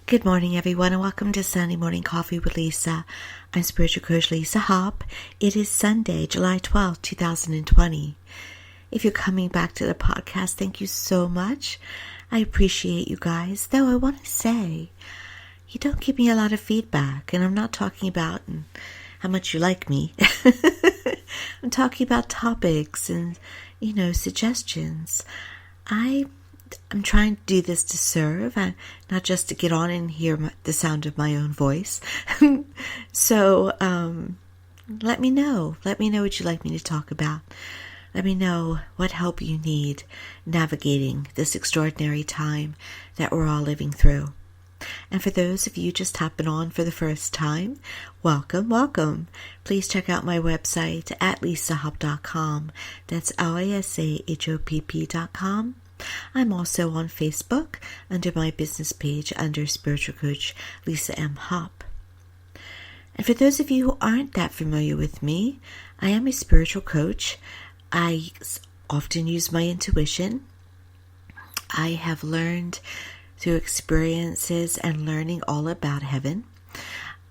Good morning, everyone, and welcome to Sunday Morning Coffee with Lisa. I'm Spiritual Coach Lisa Hopp. It is Sunday, July 12th, 2020. If you're coming back to the podcast, thank you so much. I appreciate you guys, though I want to say, you don't give me a lot of feedback, and I'm not talking about how much you like me. I'm talking about topics and, suggestions. I'm trying to do this to serve, not just to get on and hear the sound of my own voice. So, let me know. Let me know what you'd like me to talk about. Let me know what help you need navigating this extraordinary time that we're all living through. And for those of you just hopping on for the first time, welcome, welcome. Please check out my website at lisahopp.com. That's lisahopp.com. I'm also on Facebook under my business page under Spiritual Coach Lisa M. Hopp. And for those of you who aren't that familiar with me, I am a spiritual coach. I often use my intuition. I have learned through experiences and learning all about heaven.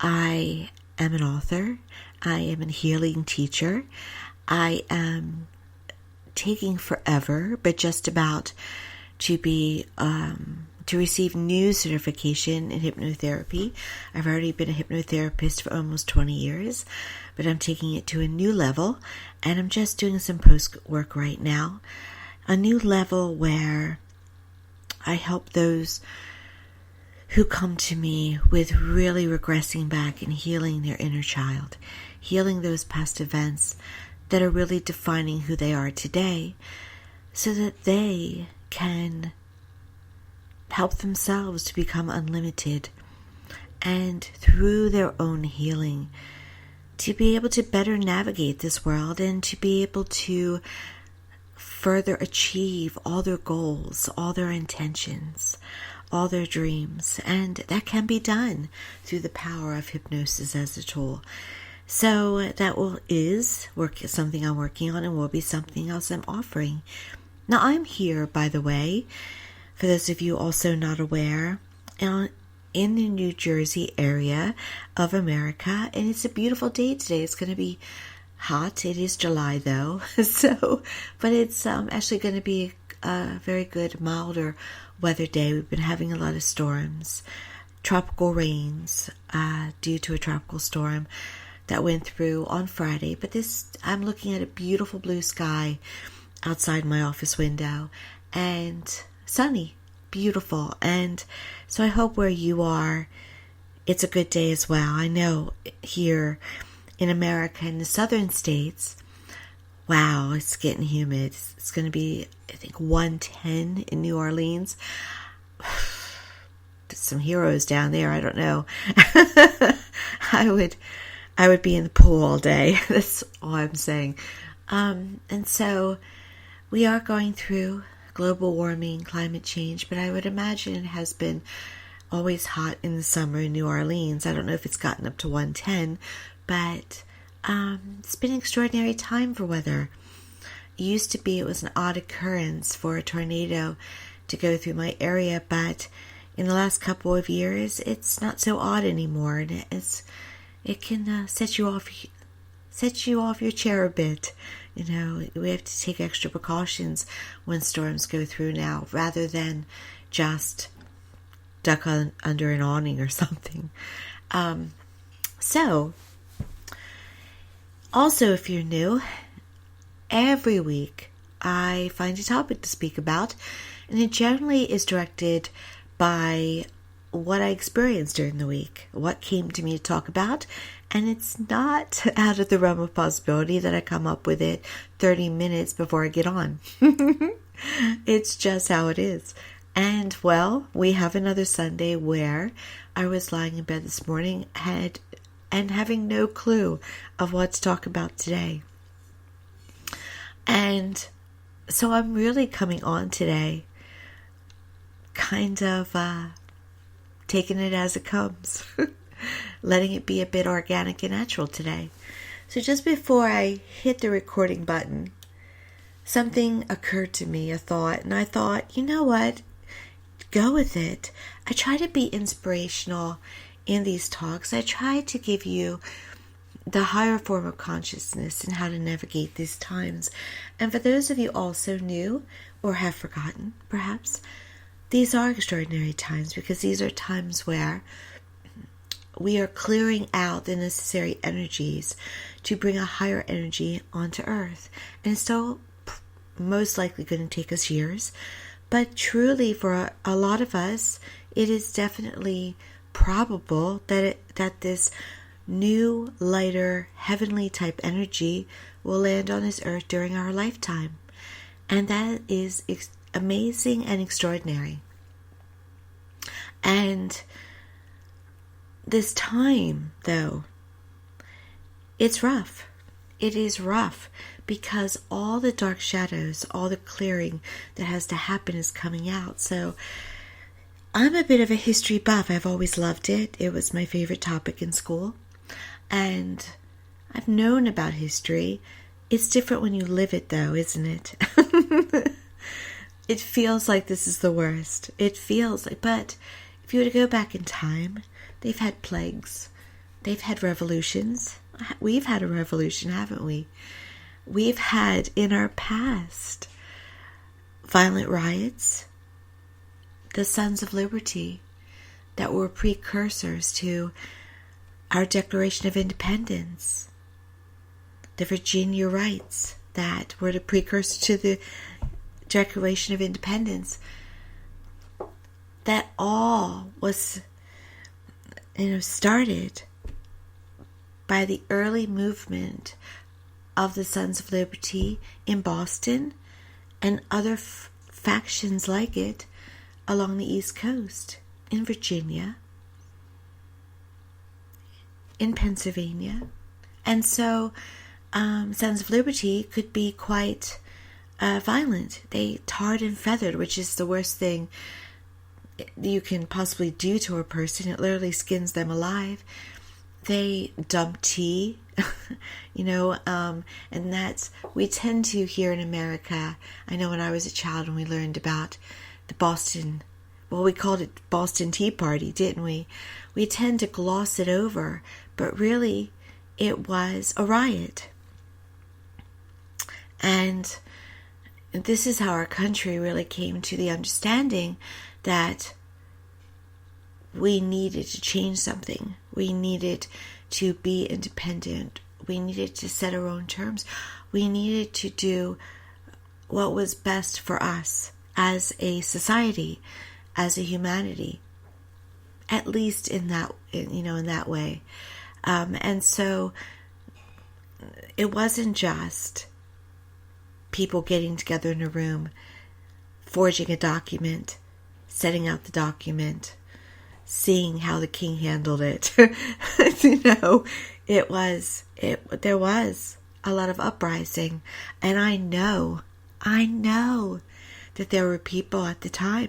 I am an author. I am a healing teacher. I am taking forever, but just about to be to receive new certification in hypnotherapy. I've already been a hypnotherapist for almost 20 years, but I'm taking it to a new level, and I'm just doing some post work right now. A new level where I help those who come to me with really regressing back and healing their inner child, healing those past events that are really defining who they are today, so that they can help themselves to become unlimited, and through their own healing, to be able to better navigate this world and to be able to further achieve all their goals, all their intentions, all their dreams. And that can be done through the power of hypnosis as a tool. So that is something I'm working on, and will be something else I'm offering. Now, I'm here, by the way, for those of you also not aware, in the New Jersey area of America, and it's a beautiful day today. It's going to be hot. It is July, though, but it's actually going to be a very good, milder weather day. We've been having a lot of storms, tropical rains, due to a tropical storm that went through on Friday. But I'm looking at a beautiful blue sky outside my office window, and sunny, beautiful. And so I hope where you are, it's a good day as well. I know here in America, in the southern states, wow, it's getting humid. It's going to be, I think, 110 in New Orleans. Some heroes down there, I don't know. I would be in the pool all day. That's all I'm saying. And so we are going through global warming, climate change, but I would imagine it has been always hot in the summer in New Orleans. I don't know if it's gotten up to 110, but it's been an extraordinary time for weather. It used to be it was an odd occurrence for a tornado to go through my area, but in the last couple of years, it's not so odd anymore, and it can set you off your chair a bit. We have to take extra precautions when storms go through now, rather than just duck under an awning or something. So, also, if you're new, every week I find a topic to speak about, and it generally is directed by what I experienced during the week, what came to me to talk about, and it's not out of the realm of possibility that I come up with it 30 minutes before I get on. It's just how it is. And, well, we have another Sunday where I was lying in bed this morning and having no clue of what to talk about today. And so I'm really coming on today, kind of taking it as it comes, letting it be a bit organic and natural today. So just before I hit the recording button, something occurred to me, a thought, and I thought, you know what? go with it. I try to be inspirational in these talks. I try to give you the higher form of consciousness and how to navigate these times. And for those of you also new or have forgotten, perhaps, these are extraordinary times because these are times where we are clearing out the necessary energies to bring a higher energy onto Earth. And it's still most likely going to take us years. But truly, for a lot of us, it is definitely probable that this new, lighter, heavenly type energy will land on this Earth during our lifetime. And that is amazing and extraordinary. And this time, though, it's rough. It is rough because all the dark shadows, all the clearing that has to happen is coming out. So I'm a bit of a history buff. I've always loved it. It was my favorite topic in school. And I've known about history. It's different when you live it, though, isn't it? It feels like this is the worst. It feels like, but if you were to go back in time, they've had plagues. They've had revolutions. We've had a revolution, haven't we? We've had in our past violent riots, the Sons of Liberty that were precursors to our Declaration of Independence, the Virginia Rights that were the precursor to the Declaration of Independence. That all was, started by the early movement of the Sons of Liberty in Boston and other factions like it along the East Coast, in Virginia, in Pennsylvania. And so Sons of Liberty could be quite violent. They tarred and feathered, which is the worst thing you can possibly do to a person. It literally skins them alive. They dump tea, and we tend to here in America. I know when I was a child and we learned about the Boston, we called it Boston Tea Party, didn't we? We tend to gloss it over, but really it was a riot. And this is how our country really came to the understanding that we needed to change something. We needed to be independent. We needed to set our own terms. We needed to do what was best for us as a society, as a humanity, at least in that way. And so it wasn't just people getting together in a room, forging a document, setting out the document, seeing how the king handled it. There was a lot of uprising. And I know that there were people at the time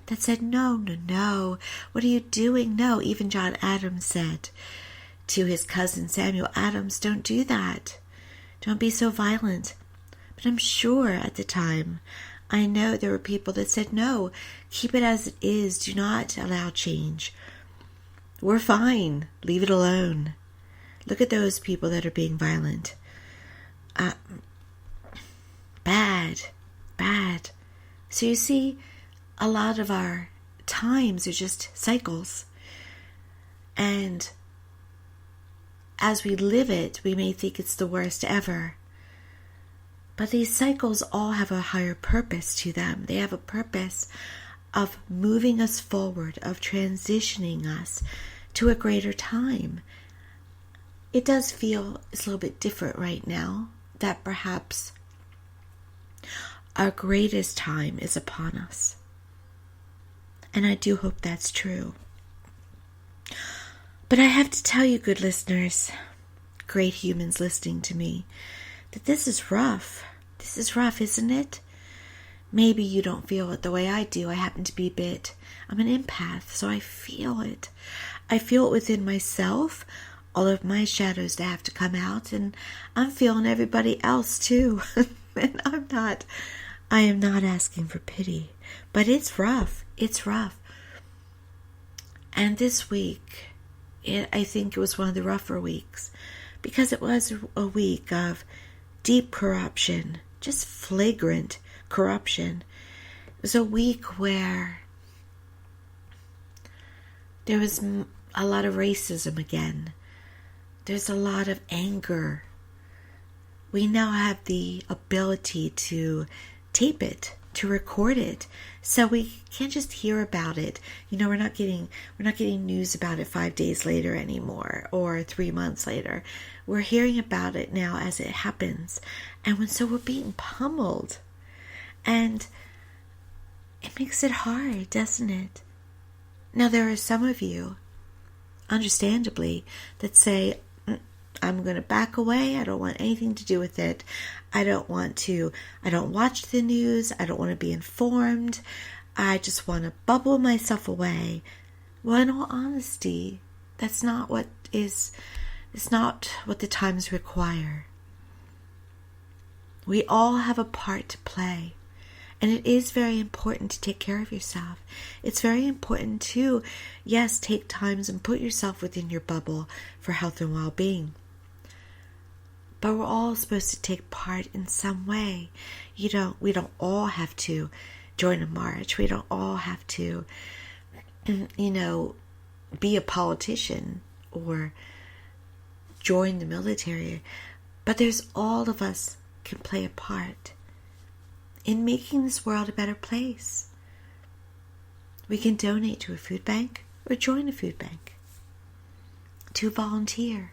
that said, no, what are you doing? No, even John Adams said to his cousin Samuel Adams, don't do that. Don't be so violent. But I'm sure at the time, I know there were people that said, no, keep it as it is. Do not allow change. We're fine. Leave it alone. Look at those people that are being violent. Bad. So you see, a lot of our times are just cycles. And as we live it, we may think it's the worst ever. But these cycles all have a higher purpose to them. They have a purpose of moving us forward, of transitioning us to a greater time. It does feel it's a little bit different right now, that perhaps our greatest time is upon us. And I do hope that's true. But I have to tell you, good listeners, great humans listening to me, that this is rough. This is rough, isn't it? Maybe you don't feel it the way I do. I happen to be I'm an empath, so I feel it. I feel it within myself, all of my shadows that have to come out, and I'm feeling everybody else too. And I am not asking for pity, but it's rough. It's rough. And this week, I think it was one of the rougher weeks, because it was a week of deep corruption, just flagrant corruption. It was a week where there was a lot of racism again. There's a lot of anger. We now have the ability to tape it, to record it, so we can't just hear about it. We're not getting news about it 5 days later anymore, or 3 months later. We're hearing about it now as it happens, and we're being pummeled, and it makes it hard, doesn't it? Now, there are some of you, understandably, that say, I'm going to back away. I don't want anything to do with it. I don't watch the news. I don't want to be informed. I just want to bubble myself away. Well, in all honesty, it's not what the times require. We all have a part to play. And it is very important to take care of yourself. It's very important to, yes, take times and put yourself within your bubble for health and well-being. But we're all supposed to take part in some way. We don't all have to join a march. We don't all have to, be a politician or join the military. But there's all of us can play a part in making this world a better place. We can donate to a food bank or join a food bank, to volunteer.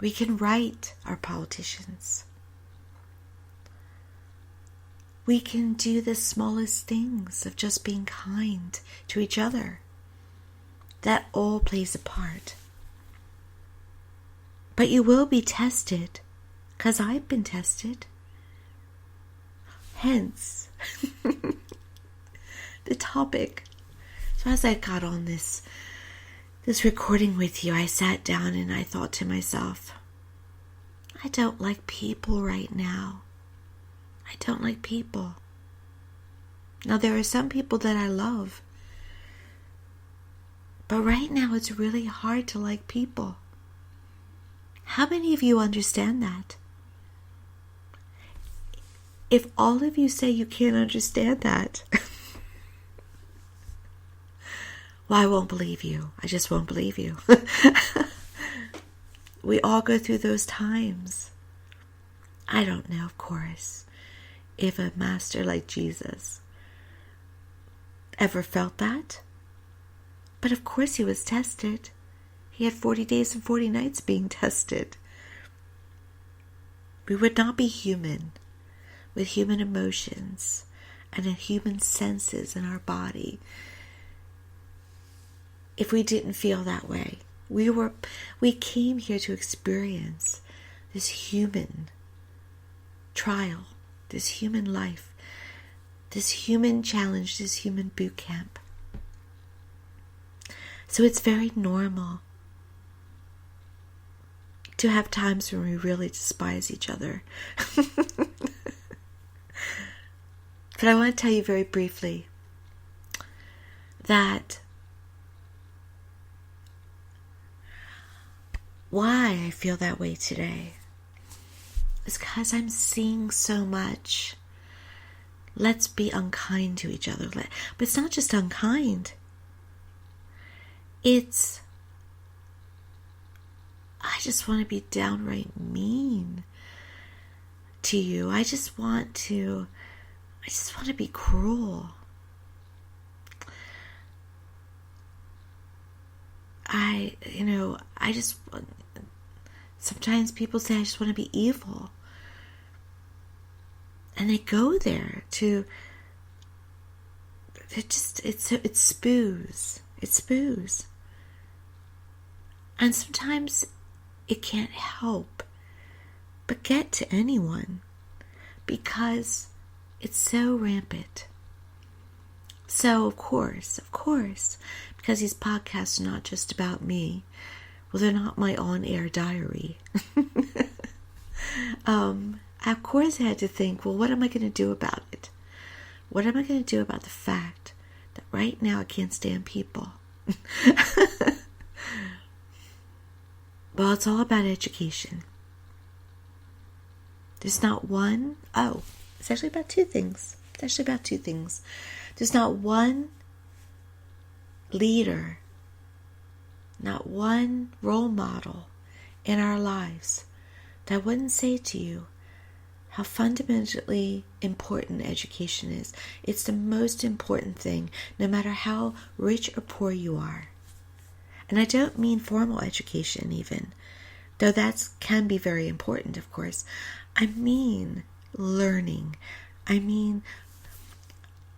We can write our politicians. We can do the smallest things of just being kind to each other. That all plays a part. But you will be tested, because I've been tested. Hence, the topic. So as I got on this recording with you, I sat down and I thought to myself, I don't like people right now. I don't like people. Now, there are some people that I love, but right now it's really hard to like people. How many of you understand that? If all of you say you can't understand that, well, I won't believe you. I just won't believe you. We all go through those times. I don't know, of course, if a master like Jesus ever felt that. But of course he was tested. He had 40 days and 40 nights being tested. We would not be human, with human emotions and human senses in our body, if we didn't feel that way. We came here to experience this human trial, this human life, this human challenge, this human boot camp. So it's very normal to have times when we really despise each other. But I want to tell you very briefly that why I feel that way today is because I'm seeing so much. Let's be unkind to each other. But it's not just unkind. I just want to be downright mean to you. I just want to be cruel. Sometimes people say I just want to be evil. And they go there it's spews. It spews. And sometimes it can't help but get to anyone because it's so rampant. So, of course, because these podcasts are not just about me. Well, they're not my on-air diary. of course I had to think, well, what am I going to do about it? What am I going to do about the fact that right now I can't stand people? Well, it's all about education. There's not one, it's actually about two things. There's not one leader, not one role model in our lives that wouldn't say to you how fundamentally important education is. It's the most important thing, no matter how rich or poor you are. And I don't mean formal education even, though that can be very important, of course. I mean learning. I mean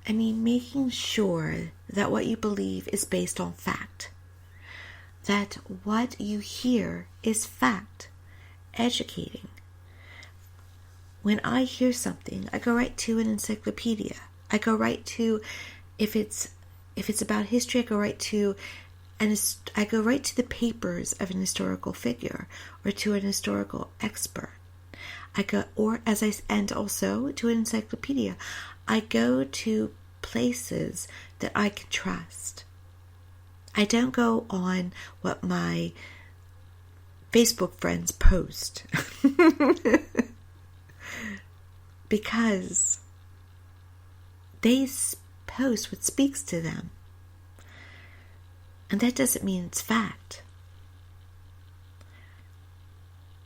making sure that what you believe is based on fact. That what you hear is fact. Educating. When I hear something, I go right to an encyclopedia. I go right to, if it's about history, I go right to the papers of an historical figure or to an historical expert. And also to an encyclopedia. I go to places that I can trust. I don't go on what my Facebook friends post. Because they post what speaks to them. And that doesn't mean it's fact.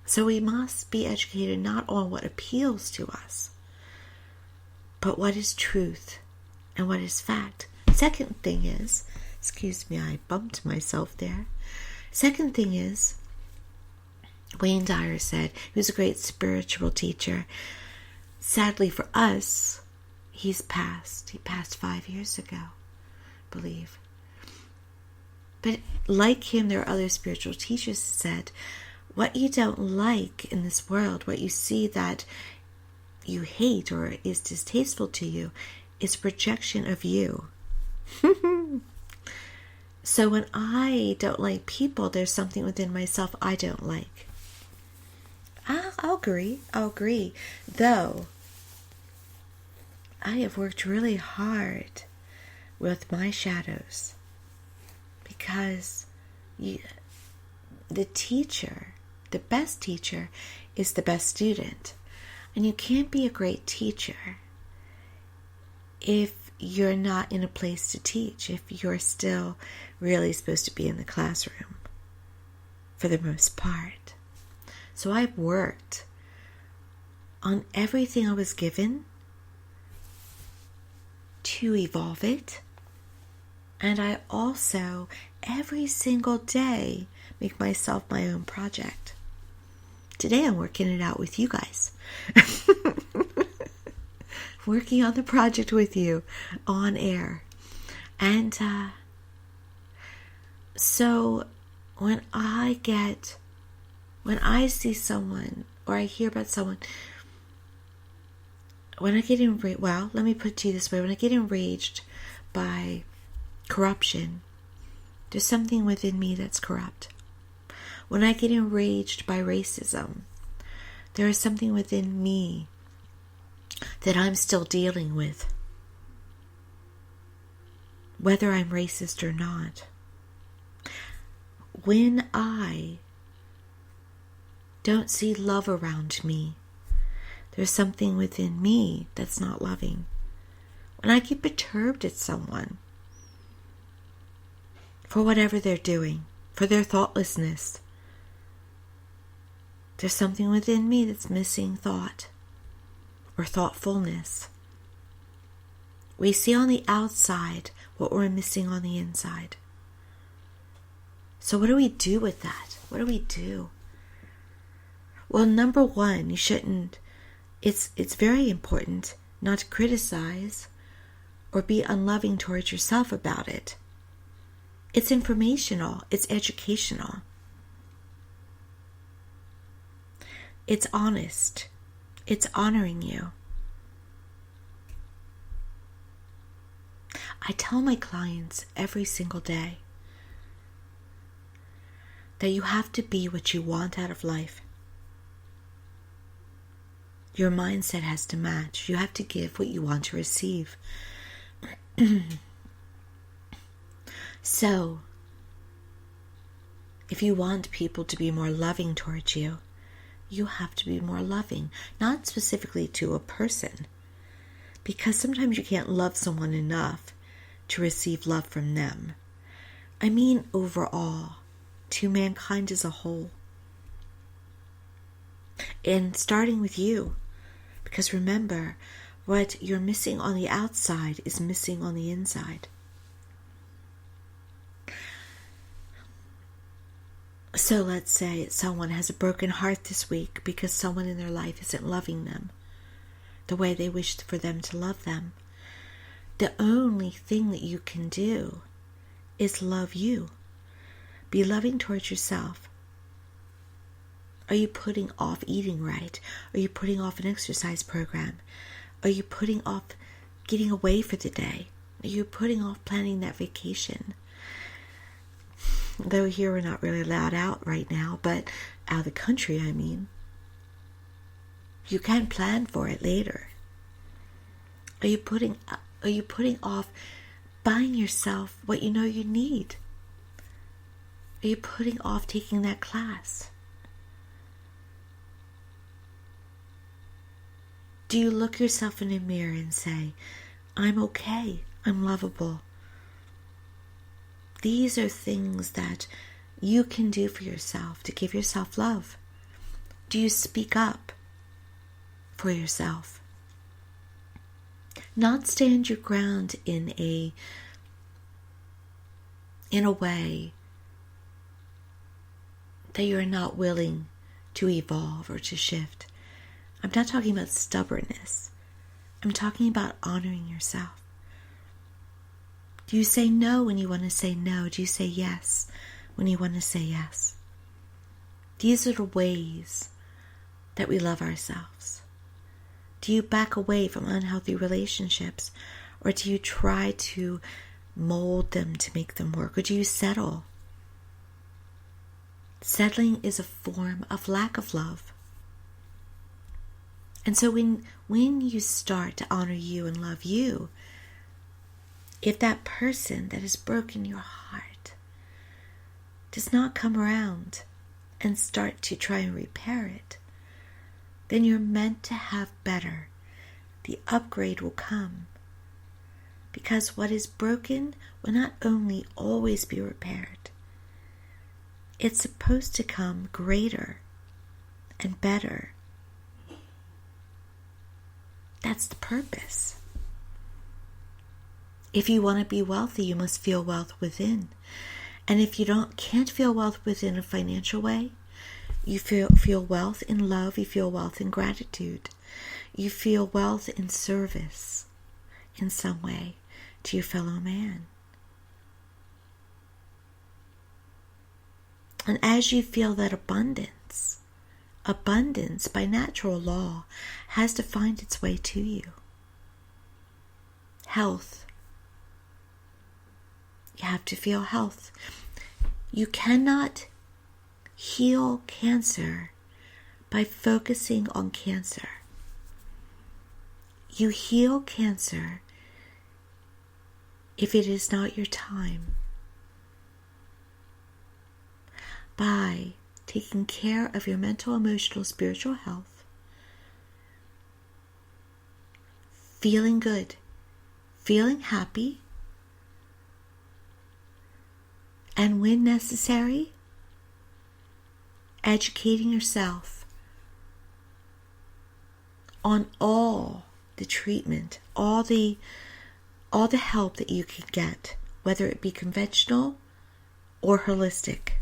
So we must be educated not on what appeals to us, but what is truth and what is fact. Second thing is, excuse me, I bumped myself there. Second thing is, Wayne Dyer said, he was a great spiritual teacher. Sadly for us, he's passed. He passed 5 years ago, I believe. But like him, there are other spiritual teachers who said, what you don't like in this world, what you see that you hate or is distasteful to you, is projection of you. So when I don't like people, there's something within myself I don't like. I'll agree. Though, I have worked really hard with my shadows. Because the teacher, the best teacher, is the best student. And you can't be a great teacher if you're not in a place to teach, if you're still really supposed to be in the classroom, for the most part. So I've worked on everything I was given to evolve it. And I also, every single day, make myself my own project. Today I'm working it out with you guys. Working on the project with you on air. And so when I see someone or I hear about someone, when I get enraged, well, let me put it to you this way. When I get enraged by corruption, there's something within me that's corrupt. When I get enraged by racism, there is something within me that I'm still dealing with, whether I'm racist or not. When I don't see love around me, there's something within me that's not loving. When I get perturbed at someone for whatever they're doing, for their thoughtlessness, there's something within me that's missing thought or thoughtfulness. We see on the outside what we're missing on the inside. So what do we do with that? What do we do? Well, number one, you shouldn't, it's very important not to criticize or be unloving towards yourself about it. It's informational. It's educational. It's honest. It's honoring you. I tell my clients every single day that you have to be what you want out of life. Your mindset has to match. You have to give what you want to receive. So, if you want people to be more loving towards you, you have to be more loving, not specifically to a person, because sometimes you can't love someone enough to receive love from them. I mean overall, to mankind as a whole. And starting with you, because remember, what you're missing on the outside is missing on the inside. So let's say someone has a broken heart this week because someone in their life isn't loving them the way they wished for them to love them. The only thing that you can do is love you. Be loving towards yourself. Are you putting off eating right? Are you putting off an exercise program? Are you putting off getting away for the day? Are you putting off planning that vacation? Though here we're not really allowed out right now, but out of the country, I mean. You can plan for it later. Are you putting off buying yourself what you know you need? Are you putting off taking that class? Do you look yourself in the mirror and say, I'm okay, I'm lovable? These are things that you can do for yourself to give yourself love. Do you speak up for yourself? Not stand your ground in a way that you're not willing to evolve or to shift. I'm not talking about stubbornness. I'm talking about honoring yourself. Do you say no when you want to say no? Do you say yes when you want to say yes? These are the ways that we love ourselves. Do you back away from unhealthy relationships, or do you try to mold them to make them work, or do you settle? Settling is a form of lack of love. And so when you start to honor you and love you, if that person that has broken your heart does not come around and start to try and repair it, then you're meant to have better. The upgrade will come. Because what is broken will not only always be repaired, it's supposed to come greater and better. That's the purpose. If you want to be wealthy, you must feel wealth within. And if you can't feel wealth within a financial way, you feel wealth in love, you feel wealth in gratitude. You feel wealth in service in some way to your fellow man. And as you feel that abundance by natural law has to find its way to you. Health. You have to feel health. You cannot heal cancer by focusing on cancer. You heal cancer if it is not your time, by taking care of your mental, emotional, spiritual health, feeling good, feeling happy, and when necessary, educating yourself on all the treatment, all the help that you can get, whether it be conventional or holistic.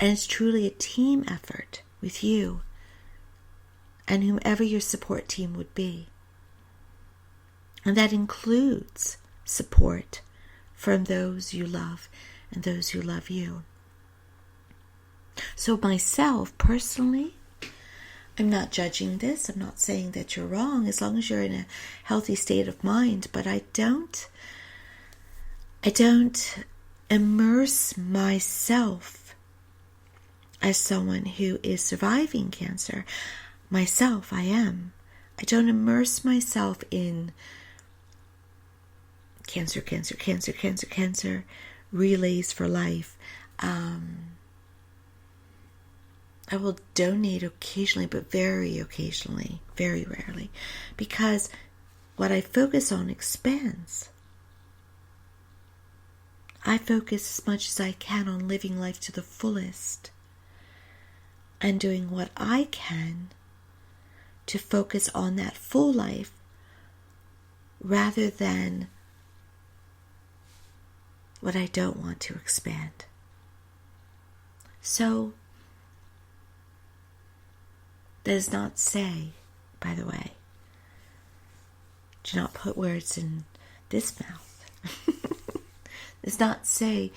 And it's truly a team effort with you and whomever your support team would be. And that includes support from those you love and those who love you. So myself, personally, I'm not judging this. I'm not saying that you're wrong as long as you're in a healthy state of mind. But I don't immerse myself as someone who is surviving cancer. Myself, I am. I don't immerse myself in cancer, relays for life. I will donate occasionally, but very occasionally, very rarely, because what I focus on expands. I focus as much as I can on living life to the fullest and doing what I can to focus on that full life rather than what I don't want to expand. So, does not say, by the way, do not put words in this mouth. Does not say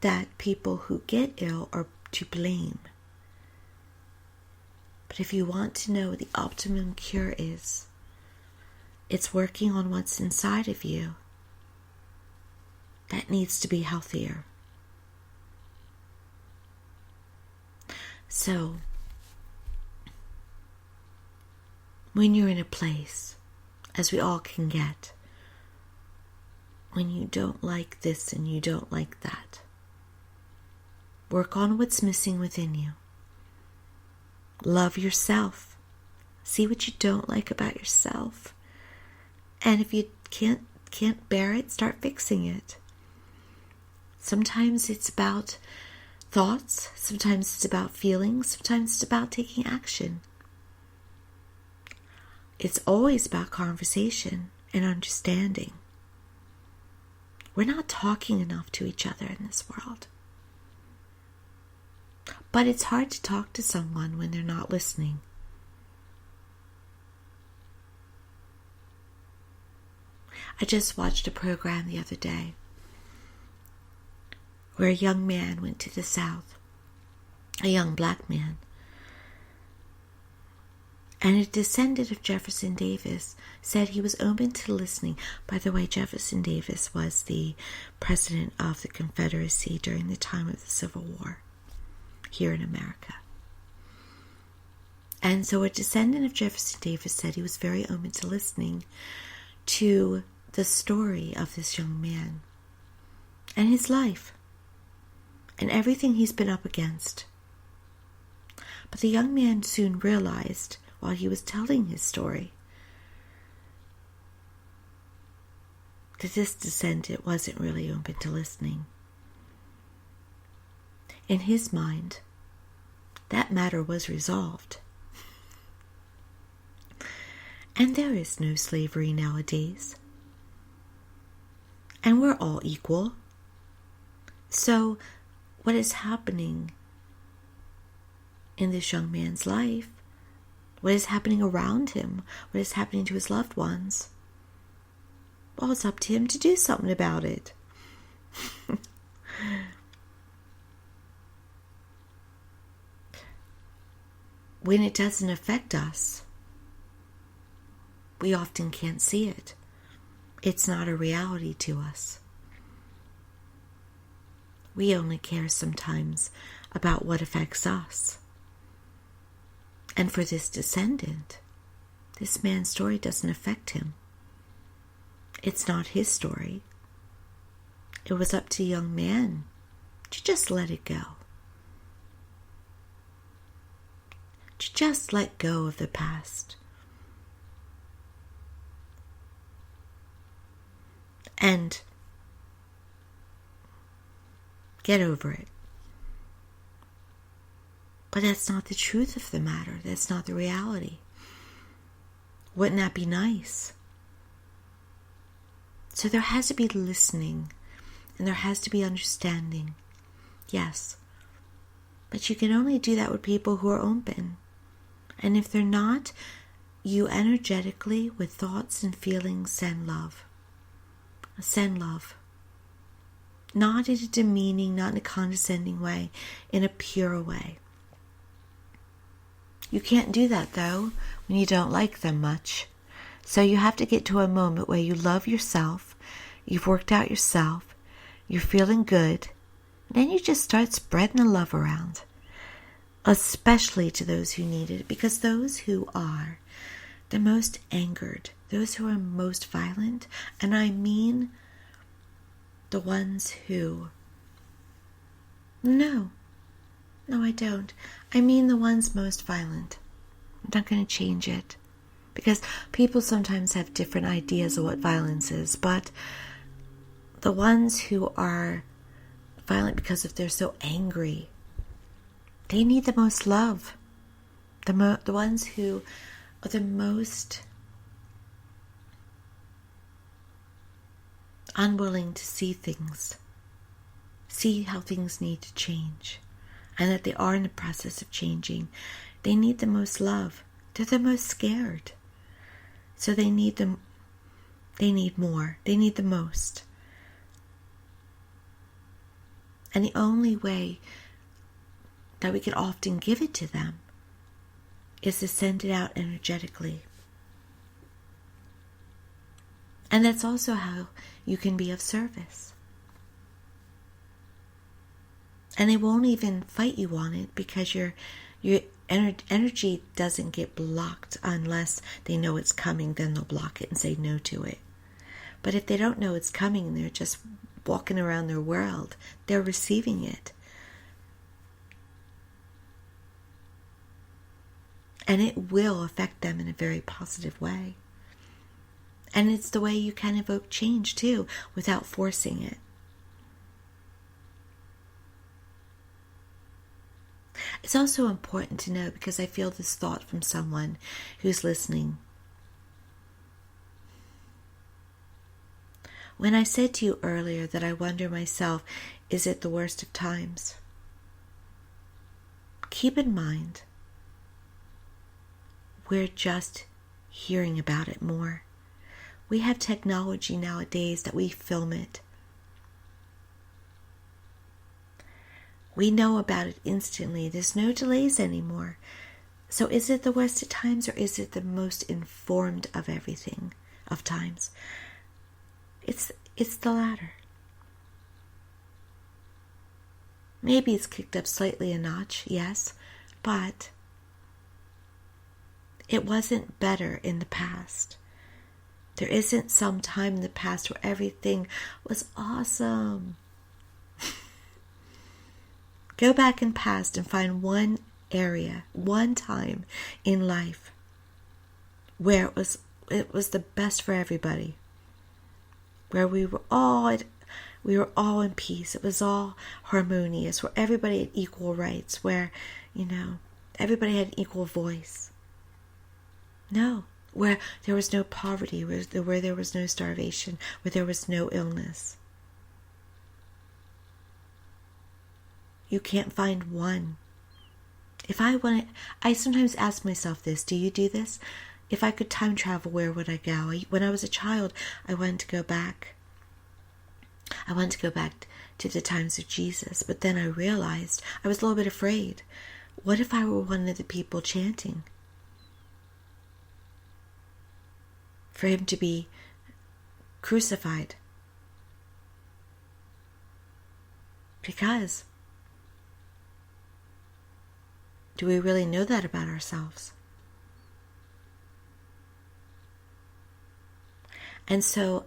that people who get ill are to blame. But if you want to know what the optimum cure is, it's working on what's inside of you that needs to be healthier. So, when you're in a place, as we all can get, when you don't like this and you don't like that, work on what's missing within you. Love yourself. See what you don't like about yourself. And if you can't bear it, start fixing it. Sometimes it's about thoughts, sometimes it's about feelings, sometimes it's about taking action. It's always about conversation and understanding. We're not talking enough to each other in this world. But it's hard to talk to someone when they're not listening. I just watched a program the other day where a young man went to the South, a young black man, and a descendant of Jefferson Davis said he was open to listening. By the way, Jefferson Davis was the president of the Confederacy during the time of the Civil War here in America. And so a descendant of Jefferson Davis said he was very open to listening to the story of this young man and his life and everything he's been up against. But the young man soon realized, while he was telling his story, that this descendant wasn't really open to listening. In his mind, that matter was resolved. And there is no slavery nowadays. And we're all equal. So, what is happening in this young man's life, what is happening around him, what is happening to his loved ones, well, it's up to him to do something about it. When it doesn't affect us, we often can't see it. It's not a reality to us. We only care sometimes about what affects us. And for this descendant, this man's story doesn't affect him. It's not his story. It was up to the young man to just let it go. To just let go of the past. And get over it. But that's not the truth of the matter. That's not the reality. Wouldn't that be nice? So there has to be listening, and there has to be understanding. Yes. But you can only do that with people who are open. And if they're not, you energetically, with thoughts and feelings, send love. Send love. Not in a demeaning, not in a condescending way, in a pure way. You can't do that, though, when you don't like them much. So you have to get to a moment where you love yourself, you've worked out yourself, you're feeling good, and then you just start spreading the love around. especially to those who need it, because those who are the most angered, those who are most violent, and I mean the ones who... No, I don't. I mean the ones most violent. I'm not going to change it, because people sometimes have different ideas of what violence is, but the ones who are violent because if they're so angry, they need the most love. The ones who are the most unwilling to see how things need to change, and that they are in the process of changing. They need the most love. They're the most scared. So they need more. They need the most. And the only way that we can often give it to them is to send it out energetically. And that's also how you can be of service. And they won't even fight you on it, because your energy doesn't get blocked unless they know it's coming. Then they'll block it and say no to it. But if they don't know it's coming and they're just walking around their world, they're receiving it. And it will affect them in a very positive way. And it's the way you can evoke change too, without forcing it. It's also important to know, because I feel this thought from someone who's listening. When I said to you earlier that I wonder myself, is it the worst of times? Keep in mind, we're just hearing about it more. We have technology nowadays that we film it. We know about it instantly. There's no delays anymore. So is it the worst of times, or is it the most informed of everything, of times? It's the latter. Maybe it's kicked up slightly a notch, yes, but it wasn't better in the past. There isn't some time in the past where everything was awesome. Go back in past and find one area, one time in life where it was the best for everybody. Where we were all in peace. It was all harmonious, where everybody had equal rights, where, everybody had an equal voice. No, where there was no poverty, where there was no starvation, where there was no illness. You can't find one. I sometimes ask myself this, do you do this? If I could time travel, where would I go? When I was a child, I wanted to go back. I wanted to go back to the times of Jesus, but then I realized I was a little bit afraid. What if I were one of the people chanting for him to be crucified? Because do we really know that about ourselves? And so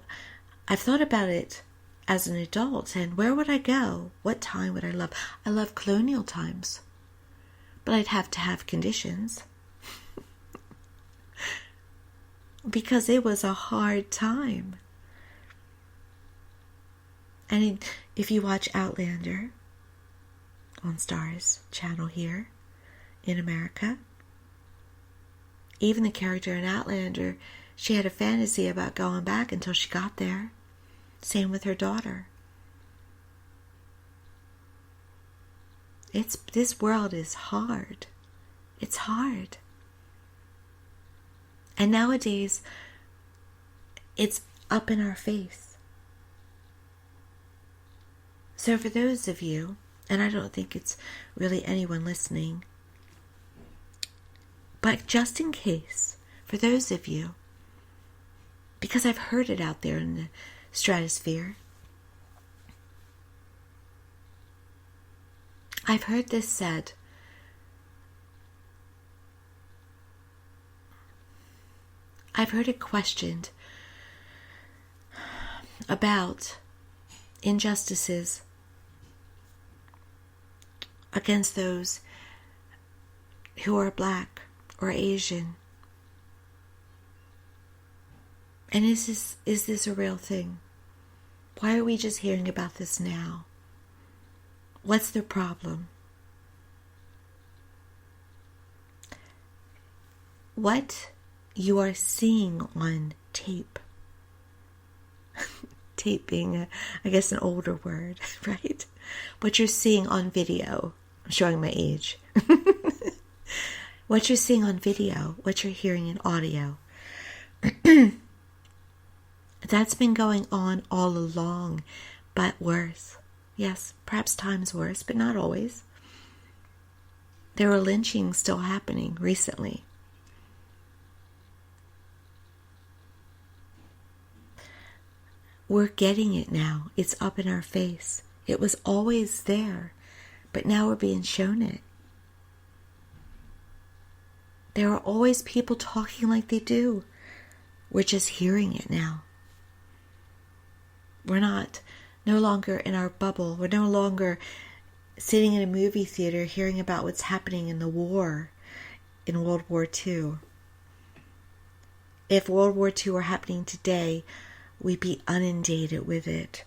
I've thought about it as an adult, and where would I go? What time would I love? I love colonial times, but I'd have to have conditions because it was a hard time. And if you watch Outlander on Starz channel here in America, even the character in Outlander, she had a fantasy about going back until she got there. Same with her daughter. This world is hard. It's hard. And nowadays, it's up in our face. So for those of you, and I don't think it's really anyone listening, but just in case, for those of you, because I've heard it out there in the stratosphere, I've heard this said, I've heard it questioned about injustices against those who are Black or Asian. And is this a real thing? Why are we just hearing about this now? What's the problem? What you are seeing on tape, tape being, I guess, an older word, right? What you're seeing on video, I'm showing my age. What you're seeing on video, what you're hearing in audio, that's been going on all along, but worse. Yes, perhaps times worse, but not always. There were lynchings still happening recently. We're getting it now. It's up in our face. It was always there, but now we're being shown it. There are always people talking like they do. We're just hearing it now. We're no longer in our bubble. We're no longer sitting in a movie theater hearing about what's happening in the war in World War II. If World War II were happening today, we'd be inundated with it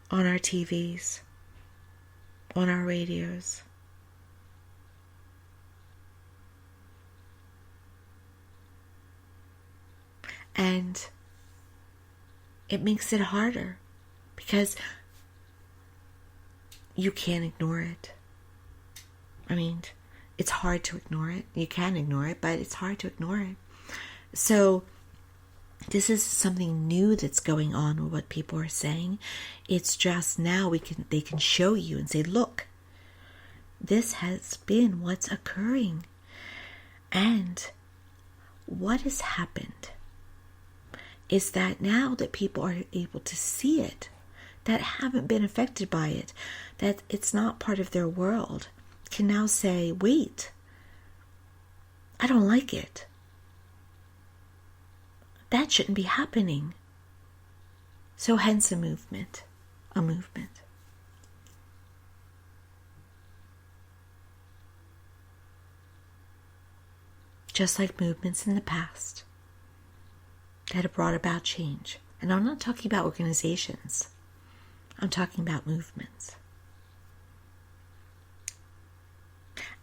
on our TVs, on our radios. And it makes it harder because you can't ignore it. I mean, it's hard to ignore it. You can ignore it, but it's hard to ignore it. So this is something new that's going on with what people are saying. It's just now they can show you and say, look, this has been what's occurring. And what has happened is that now that people are able to see it, that haven't been affected by it, that it's not part of their world, can now say, wait, I don't like it. That shouldn't be happening. So hence a movement. Just like movements in the past that have brought about change. And I'm not talking about organizations. I'm talking about movements.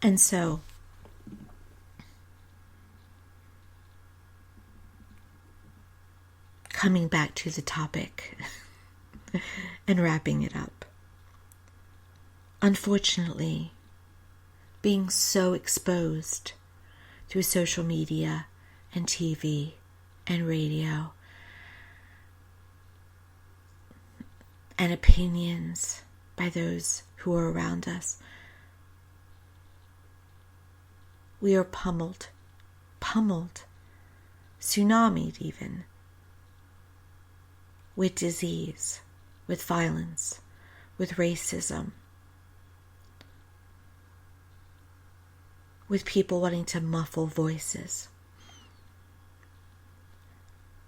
And so, coming back to the topic and wrapping it up. Unfortunately, being so exposed through social media and TV and radio and opinions by those who are around us, we are pummeled, tsunamied even, with disease, with violence, with racism, with people wanting to muffle voices.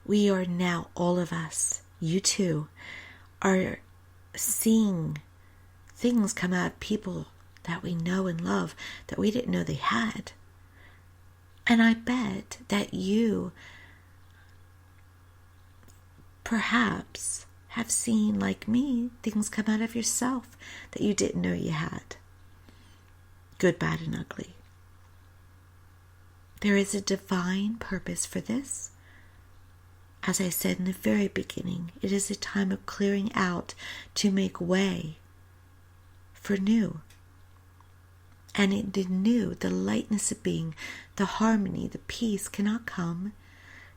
We are now, all of us, you too, are seeing things come out of people that we know and love that we didn't know they had. And I bet that you perhaps have seen, like me, things come out of yourself that you didn't know you had. Good, bad, and ugly. There is a divine purpose for this. As I said in the very beginning, it is a time of clearing out to make way for new. And in the new, the lightness of being, the harmony, the peace cannot come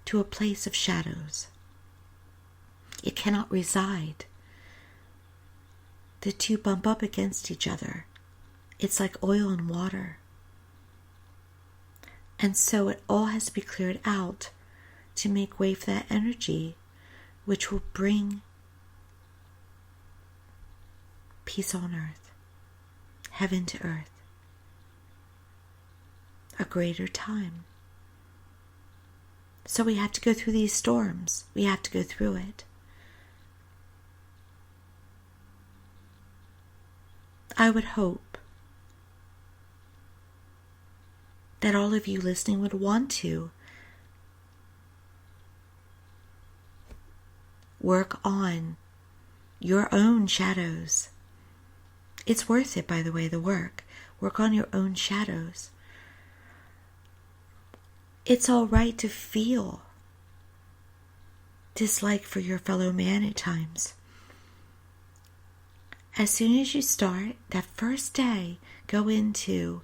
to a place of shadows. It cannot reside. The two bump up against each other. It's like oil and water. And so it all has to be cleared out to make way for that energy which will bring peace on earth, heaven to earth, a greater time, So we have to go through these storms. We have to go through it. I would hope that all of you listening would want to work on your own shadows. It's worth it, by the way, the work. Work on your own shadows. It's all right to feel dislike for your fellow man at times. As soon as you start, that first day, go into,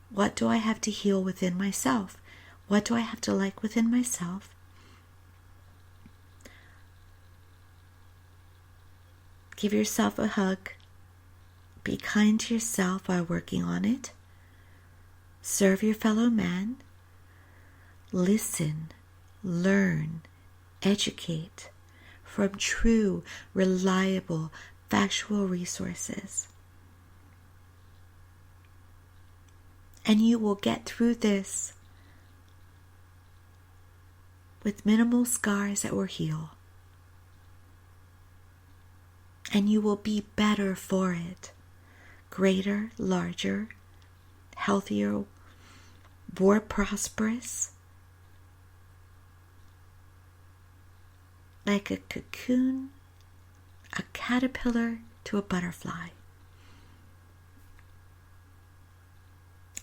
what do I have to heal within myself? What do I have to like within myself? Give yourself a hug. Be kind to yourself while working on it. Serve your fellow man. Listen, learn, educate from true, reliable, factual resources. And you will get through this with minimal scars that will heal. And you will be better for it. Greater, larger, healthier, more prosperous. Like a cocoon, a caterpillar to a butterfly.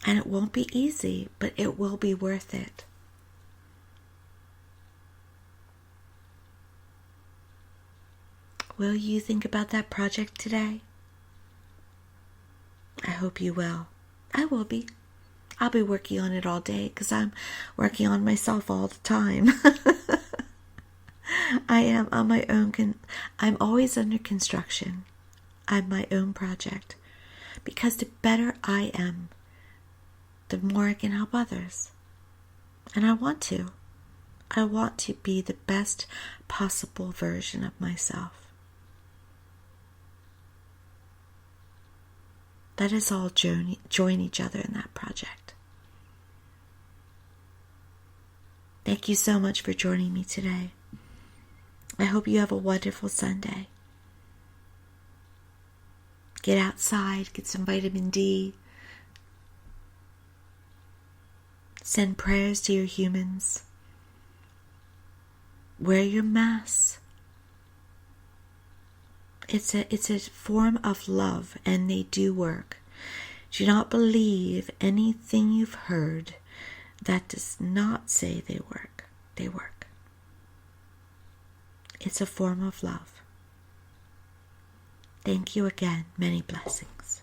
And it won't be easy, but it will be worth it. Will you think about that project today? I hope you will. I will be. I'll be working on it all day because I'm working on myself all the time. I am on my own. I'm always under construction. I'm my own project. Because the better I am, the more I can help others. And I want to. I want to be the best possible version of myself. Let us all join each other in that project. Thank you so much for joining me today. I hope you have a wonderful Sunday. Get outside, get some vitamin D. Send prayers to your humans. Wear your masks. It's a form of love, and they do work. Do not believe anything you've heard that does not say they work. They work. It's a form of love. Thank you again. Many blessings.